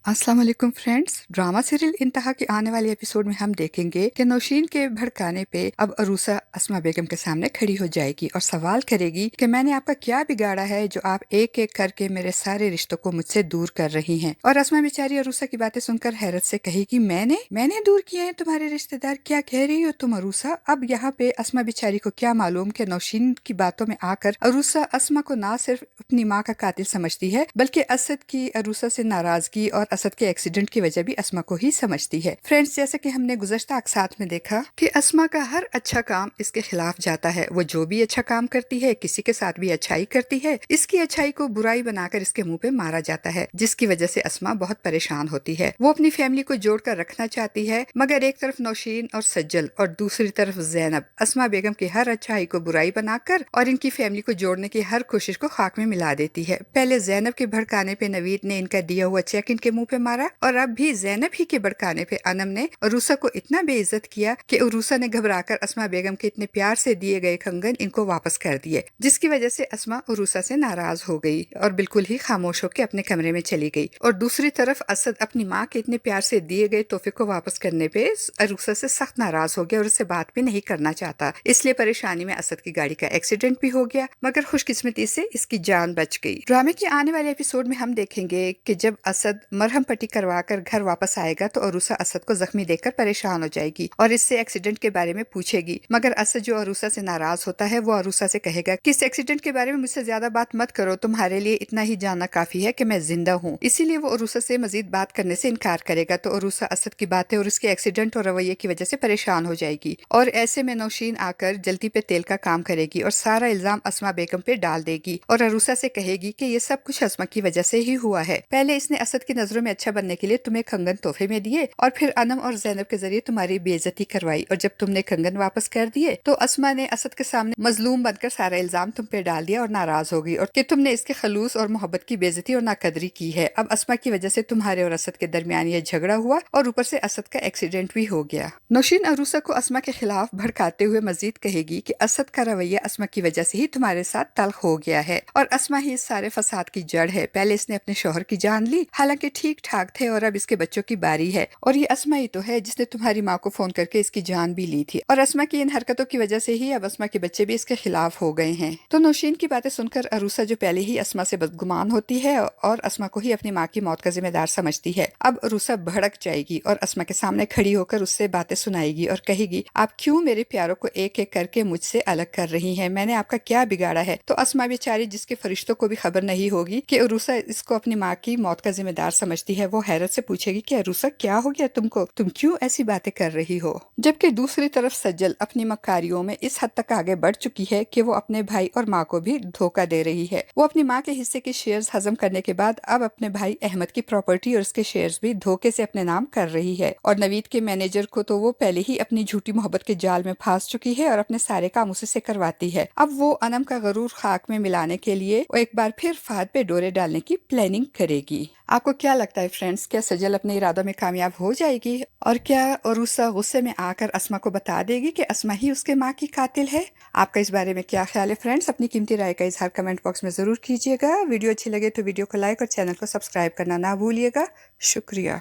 अस्सलाम वालेकुम friends. Drama serial इंतहा के आने वाले एपिसोड में हम देखेंगे कि नौशीन के भड़काने पे अब अरूसा अस्मा बेगम के सामने खड़ी हो जाएगी और सवाल करेगी कि मैंने आपका क्या बिगाड़ा है जो आप एक एक करके मेरे सारे रिश्तों को मुझसे दूर कर रही हैं। और अस्मा बेचारी अरूसा की बातें सुनकर हैरत से कहेगी, मैंने दूर किए हैं तुम्हारे रिश्तेदार? क्या कह रही हो तुम अरूसा? अब यहाँ पे अस्मा बेचारी को क्या मालूम कि नौशीन की बातों में आकर अरूसा अस्मा को ना सिर्फ अपनी माँ का कातिल समझती है बल्कि असद की अरूसा से नाराजगी और असद के एक्सीडेंट की वजह भी अस्मा को ही समझती है। फ्रेंड्स, जैसे कि हमने गुज़श्ता अक़सात में देखा कि अस्मा का हर अच्छा काम इसके खिलाफ जाता है। वो जो भी अच्छा काम करती है, किसी के साथ भी अच्छाई करती है, इसकी अच्छाई को बुराई बनाकर इसके मुंह पे मारा जाता है, जिसकी वजह से अस्मा बहुत परेशान होती है। वो अपनी फैमिली को जोड़कर रखना चाहती है, मगर एक तरफ नौशीन और सज्जल और दूसरी तरफ ज़ैनब अस्मा बेगम की हर अच्छाई को बुराई बनाकर और इनकी फैमिली को जोड़ने की हर कोशिश को खाक में मिला देती है। पहले ज़ैनब के भड़काने पे नवीद ने इनका दिया हुआ चेक इनके मुंह पे मारा और अब भी ज़ैनब ही के भड़काने पे अनम ने अरूसा को इतना बेइज्जत किया कि अरूसा ने घबराकर अस्मा बेगम के इतने प्यार से दिए गए कंगन इनको वापस कर दिए, जिसकी वजह से अस्मा अरूसा से नाराज हो गई और बिल्कुल ही खामोश होकर अपने कमरे में चली गई। और दूसरी तरफ असद अपनी माँ के इतने प्यार से दिए गए तोहफे को वापस करने पे अरूसा से सख्त नाराज हो गया और उससे बात भी नहीं करना चाहता। इसलिए परेशानी में असद की गाड़ी का एक्सीडेंट भी हो गया, मगर खुशकिस्मती से इसकी जान बच गई। ड्रामे के आने वाले एपिसोड में हम देखेंगे कि जब असद मरहम पट्टी करवाकर घर वापस आएगा तो अरूसा असद को जख्मी देखकर परेशान हो जाएगी और इससे एक्सीडेंट के बारे में पूछेगी, मगर असद जो अरूसा से नाराज होता है वो अरूसा से कहेगा कि इस एक्सीडेंट के बारे में मुझसे ज्यादा बात मत करो, तुम्हारे लिए इतना ही जानना काफी है कि मैं जिंदा हूँ। इसीलिए वो अरूसा से मजीद बात करने से इनकार करेगा। तो अरूसा असद की बातें और उसके एक्सीडेंट और रवैये की वजह से परेशान हो जाएगी और ऐसे में नौशीन आकर जल्दी पे तेल का काम करेगी और सारा इल्जाम अस्मा बेगम पे डाल देगी और अरूसा से कहेगी कि ये सब कुछ अस्मा की वजह से ही हुआ है। पहले इसने असद की नजरों में अच्छा बनने के लिए तुम्हें कंगन तोहफे में दिए और फिर अनम और ज़ैनब के जरिए तुम्हारी बेइज्जती करवाई, और जब तुमने कंगन वापस कर दिए तो अस्मा ने असद के सामने मजलूम बनकर सारा इल्जाम तुम पे डाल दिया और नाराज हो गई और कि तुमने इसके खलूस और मोहब्बत की बेइज्जती और नाकदरी की है। अब अस्मा की वजह से तुम्हारे और असद के दरमियान ये झगड़ा हुआ और ऊपर से असद का एक्सीडेंट भी हो गया। नौशीन अरूसा को अस्मा के खिलाफ भड़काते हुए मजीद कहेगी कि असद का रवैया अस्मा की वजह से ही तुम्हारे साथ तल्ख हो गया है और अस्मा ही इस सारे फसाद की जड़ है। पहले इसने अपने शौहर की जान ली, हालांकि ठीक ठाक थे, और अब इसके बच्चों की बारी है और ये अस्मा ही तो है जिसने तुम्हारी माँ को फोन करके इसकी जान भी ली थी और अस्मा की इन हरकतों की वजह से ही अब अस्मा के बच्चे भी इसके खिलाफ हो गए हैं। तो नौशीन की बातें सुनकर अरूसा जो पहले ही अस्मा से बदगुमान होती है और अस्मा को ही अपनी माँ की मौत का जिम्मेदार समझती है, अब अरूसा भड़क जाएगी और अस्मा के सामने खड़ी होकर उससे बातें सुनाएगी और कहेगी, आप क्यों मेरे प्यारों को एक एक करके मुझसे अलग कर रही हैं? मैंने आपका क्या बिगाड़ा है? तो अस्मा बेचारी, जिसके फरिश्तों को भी खबर नहीं होगी कि अरूसा इसको अपनी माँ की मौत का जिम्मेदार समझती है, वो हैरत से पूछेगी कि अरूसा क्या हो गया तुमको? तुम क्यों ऐसी बातें कर रही हो? जबकि दूसरी तरफ सज्जल अपनी मक्कारियों में इस हद तक आगे बढ़ चुकी है कि वो अपने भाई और माँ को भी धोखा दे रही है। वो अपनी माँ के हिस्से के शेयर्स हजम करने के बाद अब अपने भाई अहमद की प्रॉपर्टी और उसके शेयर्स भी धोखे से अपने नाम कर रही है और नवीद के मैनेजर को तो वो पहले ही अपनी झूठी मोहब्बत के जाल में फंस चुकी है और अपने सारे काम उसी से करवाती है। अब वो अनम का गरूर खाक में मिलाने के लिए वो एक बार फिर फाद पे डोरे डालने की प्लानिंग करेगी। आपको क्या लगता है फ्रेंड्स, क्या सजल अपने इरादों में कामयाब हो जाएगी और क्या अरूसा गुस्से में आकर अस्मा को बता देगी कि अस्मा ही उसके माँ की कातिल है? आपका इस बारे में क्या ख्याल है फ्रेंड्स? अपनी कीमती राय का इजहार कमेंट बॉक्स में जरूर कीजिएगा। वीडियो अच्छी लगे तो वीडियो को लाइक और चैनल को सब्सक्राइब करना ना भूलिएगा। शुक्रिया।